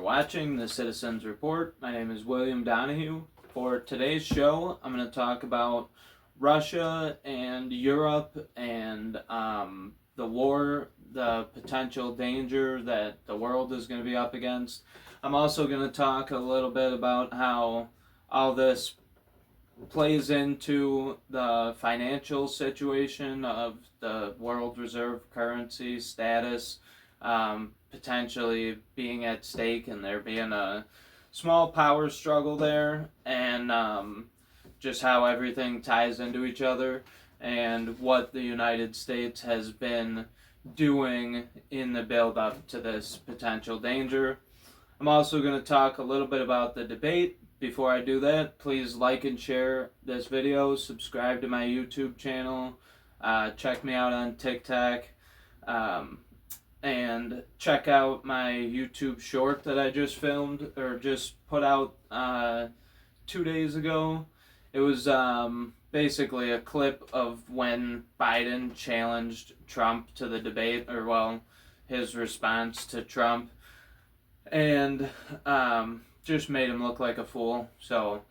watching the Citizens Report. My name is William Donahue. For today's show, I'm going to talk about Russia and Europe and the war, the potential danger that the world is going to be up against. I'm also going to talk a little bit about how all this plays into the financial situation of the world reserve currency status, potentially being at stake and there being a small power struggle there, and just how everything ties into each other and what the United States has been doing in the build-up to this potential danger. I'm also going to talk a little bit about the debate. Before I do that, please like and share this video, subscribe to my YouTube channel, check me out on TikTok, and check out my YouTube short that I just filmed, or just put out 2 days ago. It was basically a clip of when Biden challenged Trump to the debate, or well, his response to Trump, and just made him look like a fool. So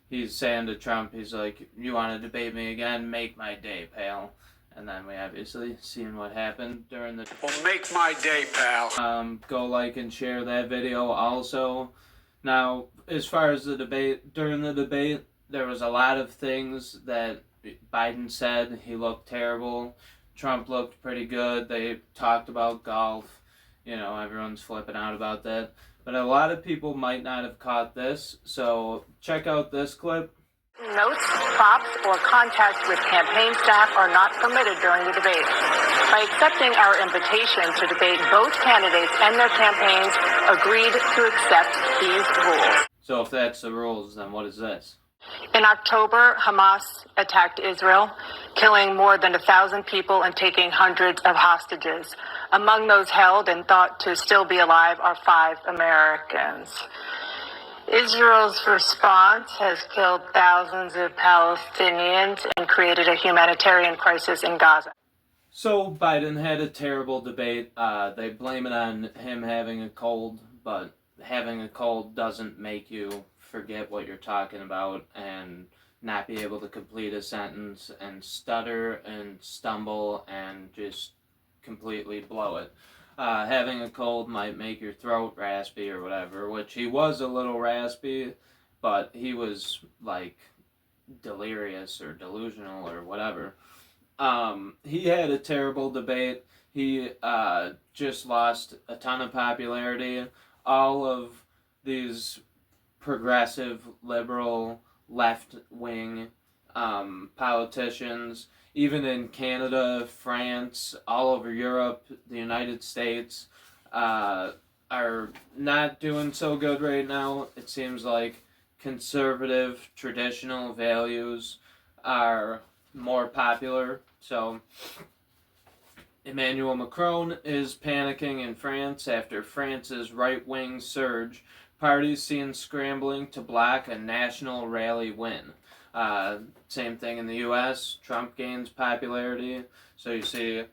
he's saying to Trump, he's like, "You want to debate me again? Make my day, pal." And then we obviously seen what happened during the... Well, make my day, pal. Go like and share that video also. Now, as far as the debate, during the debate, there was a lot of things that Biden said. He looked terrible. Trump looked pretty good. They talked about golf. You know, everyone's flipping out about that. But a lot of people might not have caught this, so check out this clip. Notes, props, or contact with campaign staff are not permitted during the debate. By accepting our invitation to debate, both candidates and their campaigns agreed to accept these rules. So if that's the rules, then what is this? In October, Hamas attacked Israel, killing more than 1,000 people and taking hundreds of hostages. Among those held and thought to still be alive are 5 Americans. Israel's response has killed thousands of Palestinians and created a humanitarian crisis in Gaza. So Biden had a terrible debate. They blame it on him having a cold, but having a cold doesn't make you forget what you're talking about and not be able to complete a sentence and stutter and stumble and just completely blow it. Having a cold might make your throat raspy or whatever, which he was a little raspy, but he was like delirious or delusional or whatever. He had a terrible debate. He just lost a ton of popularity. All of these progressive, liberal, left-wing politicians, even in Canada, France, all over Europe, the United States, are not doing so good right now. It seems like conservative, traditional values are more popular. So Emmanuel Macron is panicking in France after France's right-wing surge. Parties seen scrambling to block a national rally win. Same thing in the U.S. Trump gains popularity, so you see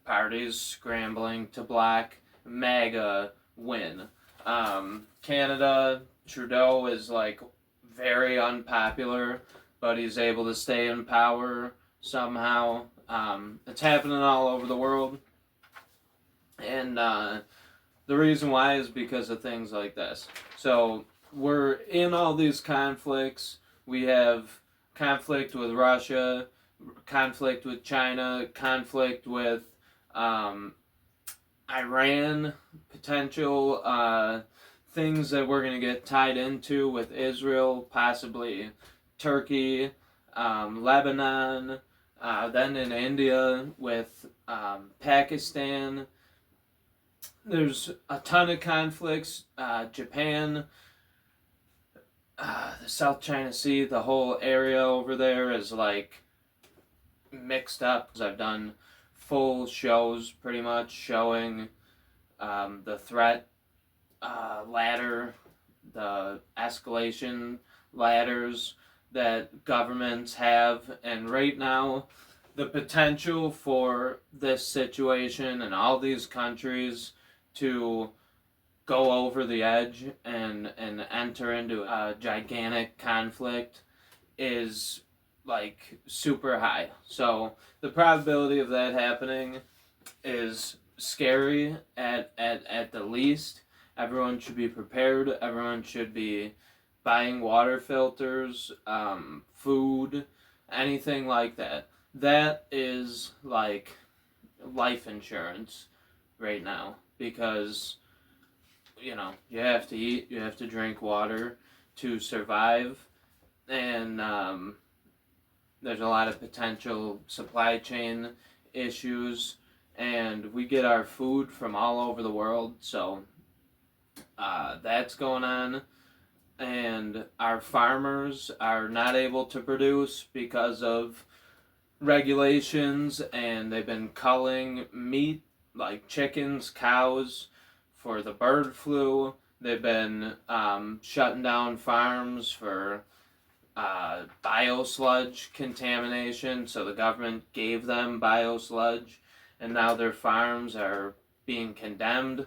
parties scrambling to block MAGA win. Canada, Trudeau is like very unpopular, but he's able to stay in power somehow. It's happening all over the world, and the reason why is because of things like this. So we're in all these conflicts. We have conflict with Russia, conflict with China, conflict with Iran, potential things that we're going to get tied into with Israel, possibly Turkey, Lebanon, then in India with Pakistan. There's a ton of conflicts. Japan, the South China Sea, the whole area over there is like mixed up. I've done full shows pretty much showing the threat ladder, the escalation ladders that governments have, and right now the potential for this situation and all these countries to go over the edge and enter into a gigantic conflict is like super high. So the probability of that happening is scary at the least. Everyone should be prepared. Everyone should be buying water filters, food, anything like that. That is like life insurance right now, because you know you have to eat, you have to drink water to survive, and there's a lot of potential supply chain issues, and we get our food from all over the world, so that's going on. And our farmers are not able to produce because of regulations, and they've been culling meat like chickens, cows, for the bird flu. They've been shutting down farms for biosludge contamination, so the government gave them biosludge, and now their farms are being condemned.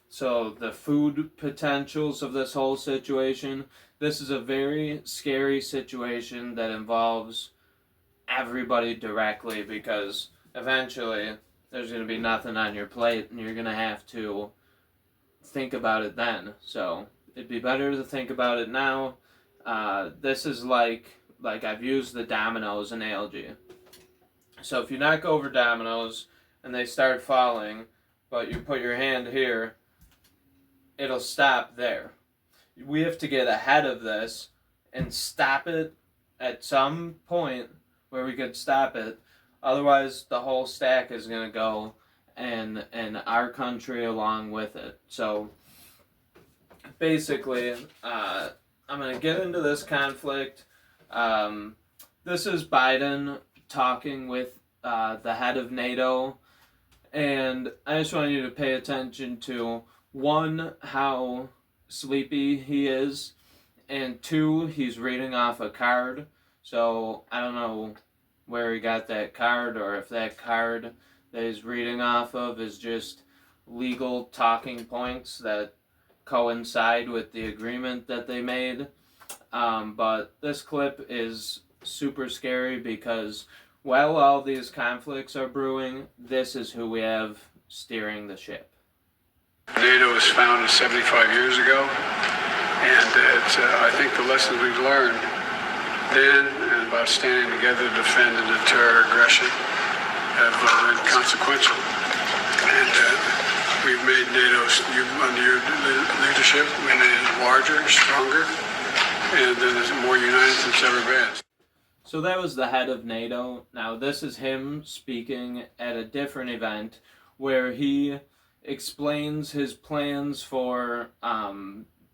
So the food potentials of this whole situation, this is a very scary situation that involves everybody directly, because eventually there's going to be nothing on your plate and you're going to have to think about it then. So it'd be better to think about it now. This is like I've used the dominoes analogy. So if you knock over dominoes and they start falling, but you put your hand here, it'll stop there. We have to get ahead of this and stop it at some point where we could stop it. Otherwise, the whole stack is going to go, and our country along with it. So basically, I'm going to get into this conflict. This is Biden talking with the head of NATO, and I just want you to pay attention to, one, how sleepy he is, and two, he's reading off a card. So I don't know where he got that card, or if that card that he's reading off of is just legal talking points that coincide with the agreement that they made. But this clip is super scary because while all these conflicts are brewing, this is who we have steering the ship. NATO was founded 75 years ago, and I think the lessons we've learned then and about standing together to defend and deter aggression have been consequential. And we've made NATO, under your leadership, we made it larger, stronger, and then it's more united than it's ever been. So that was the head of NATO. Now this is him speaking at a different event where he explains his plans for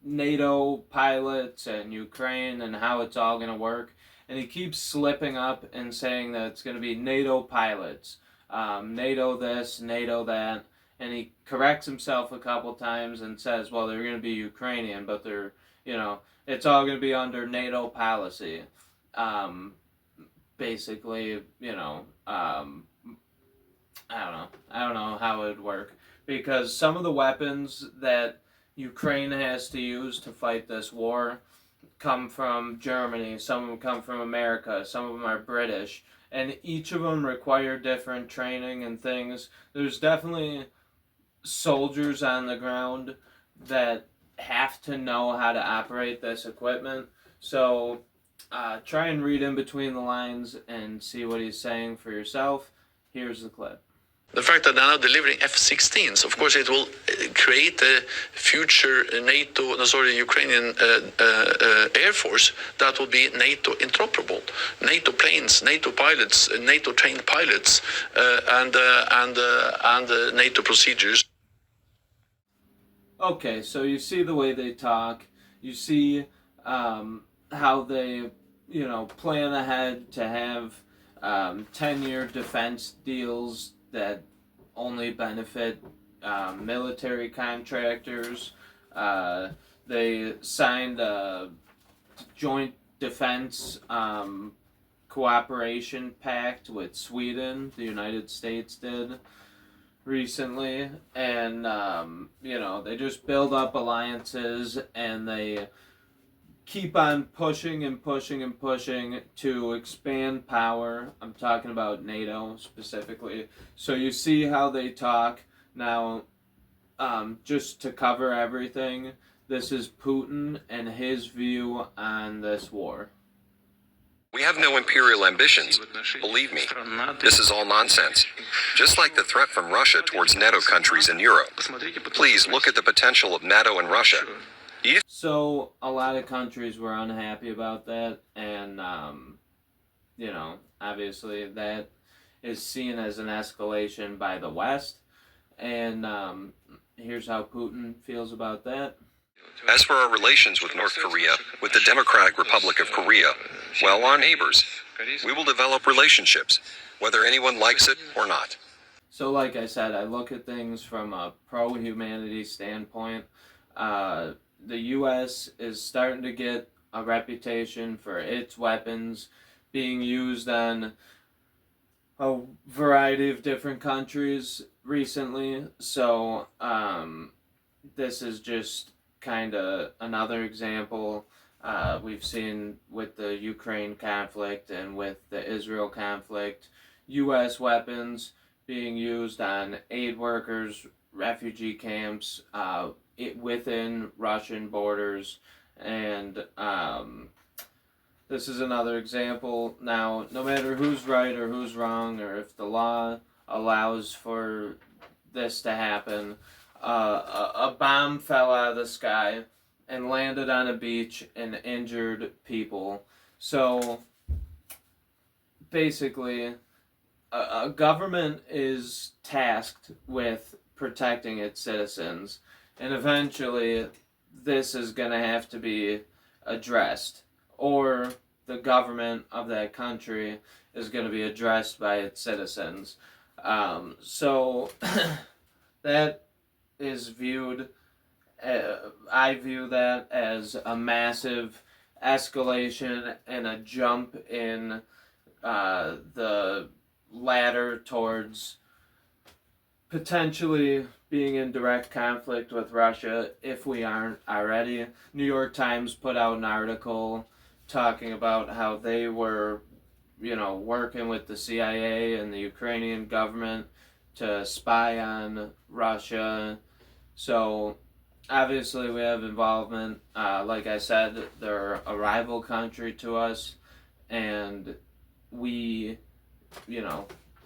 NATO pilots and Ukraine and how it's all going to work. And he keeps slipping up and saying that it's going to be NATO pilots, NATO this, NATO that. And he corrects himself a couple times and says, well, they're going to be Ukrainian, but they're, it's all going to be under NATO policy. Basically, I don't know how it would work, because some of the weapons that Ukraine has to use to fight this war come from Germany, some of them come from America, some of them are British, and each of them require different training and things. There's definitely soldiers on the ground that have to know how to operate this equipment. So try and read in between the lines and see what he's saying for yourself. Here's the clip. The fact that they're now delivering F-16s, of course, it will create a future Ukrainian Air Force that will be NATO interoperable. NATO planes, NATO pilots, NATO trained pilots, and NATO procedures. Okay, so you see the way they talk. You see how they, plan ahead to have 10-year defense deals that only benefit military contractors. They signed a joint defense cooperation pact with Sweden, the United States did, recently, and they just build up alliances, and they keep on pushing and pushing and pushing to expand power. I'm talking about NATO specifically. So you see how they talk now. Just to cover everything, this is Putin and his view on this war. We have no imperial ambitions. Believe me, this is all nonsense. Just like the threat from Russia towards NATO countries in Europe. Please look at the potential of NATO and Russia. So a lot of countries were unhappy about that, and obviously that is seen as an escalation by the West, and here's how Putin feels about that. As for our relations with North Korea, with the Democratic Republic of Korea, well, our neighbors, we will develop relationships, whether anyone likes it or not. So like I said, I look at things from a pro-humanity standpoint. The U.S. is starting to get a reputation for its weapons being used on a variety of different countries recently. So this is just kind of another example we've seen with the Ukraine conflict and with the Israel conflict. U.S. weapons being used on aid workers, refugee camps, within Russian borders, and this is another example. Now, no matter who's right or who's wrong, or if the law allows for this to happen, a bomb fell out of the sky and landed on a beach and injured people. So, basically, a government is tasked with protecting its citizens, and eventually this is going to have to be addressed, or the government of that country is going to be addressed by its citizens. So that is viewed, I view that as a massive escalation and a jump in the ladder towards potentially being in direct conflict with Russia if we aren't already. New York Times put out an article talking about how they were, working with the CIA and the Ukrainian government to spy on Russia. So obviously we have involvement. Like I said, they're a rival country to us, and we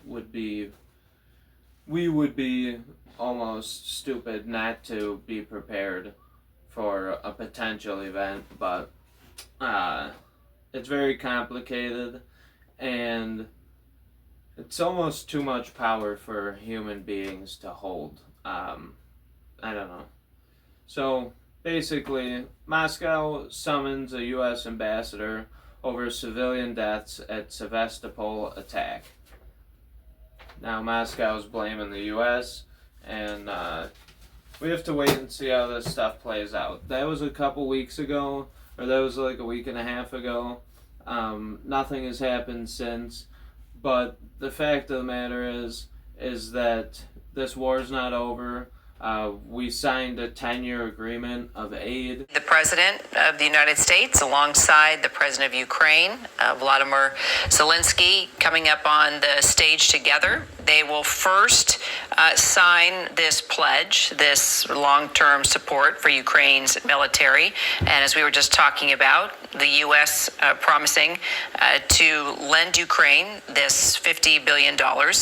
would be almost stupid not to be prepared for a potential event, but it's very complicated, and it's almost too much power for human beings to hold. I don't know. So basically, Moscow summons a U.S. ambassador over civilian deaths at Sevastopol attack. Now Moscow's blaming the U.S., and we have to wait and see how this stuff plays out. That was a couple weeks ago, or that was like a week and a half ago. Nothing has happened since, but the fact of the matter is that this war is not over. We signed a 10-year agreement of aid. The President of the United States, alongside the President of Ukraine, Volodymyr Zelensky, coming up on the stage together. They will first sign this pledge, this long-term support for Ukraine's military. And as we were just talking about, the U.S. Promising to lend Ukraine this $50 billion,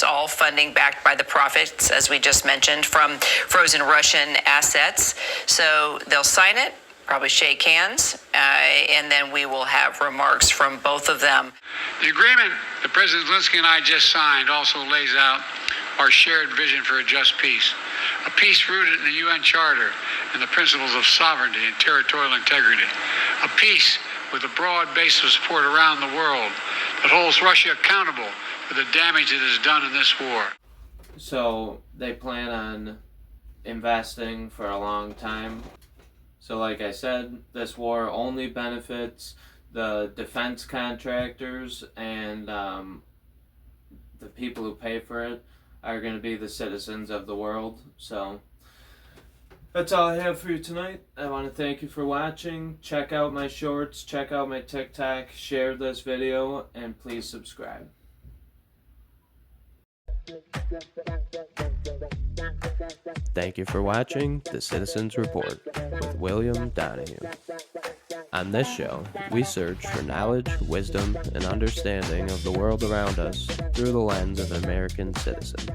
all funding backed by the profits, as we just mentioned, from frozen Russian assets. So they'll sign it, probably shake hands, and then we will have remarks from both of them. The agreement that President Zelensky and I just signed also lays out our shared vision for a just peace, a peace rooted in the UN Charter and the principles of sovereignty and territorial integrity, a peace with a broad base of support around the world that holds Russia accountable for the damage it has done in this war. So they plan on investing for a long time. So like I said, this war only benefits the defense contractors and the people who pay for it. are going to be the citizens of the world. So that's all I have for you tonight. I want to thank you for watching. Check out my shorts, check out my TikTok, share this video, and please subscribe. Thank you for watching The Citizens Report with William Donahue. On this show, we search for knowledge, wisdom, and understanding of the world around us through the lens of an American citizen.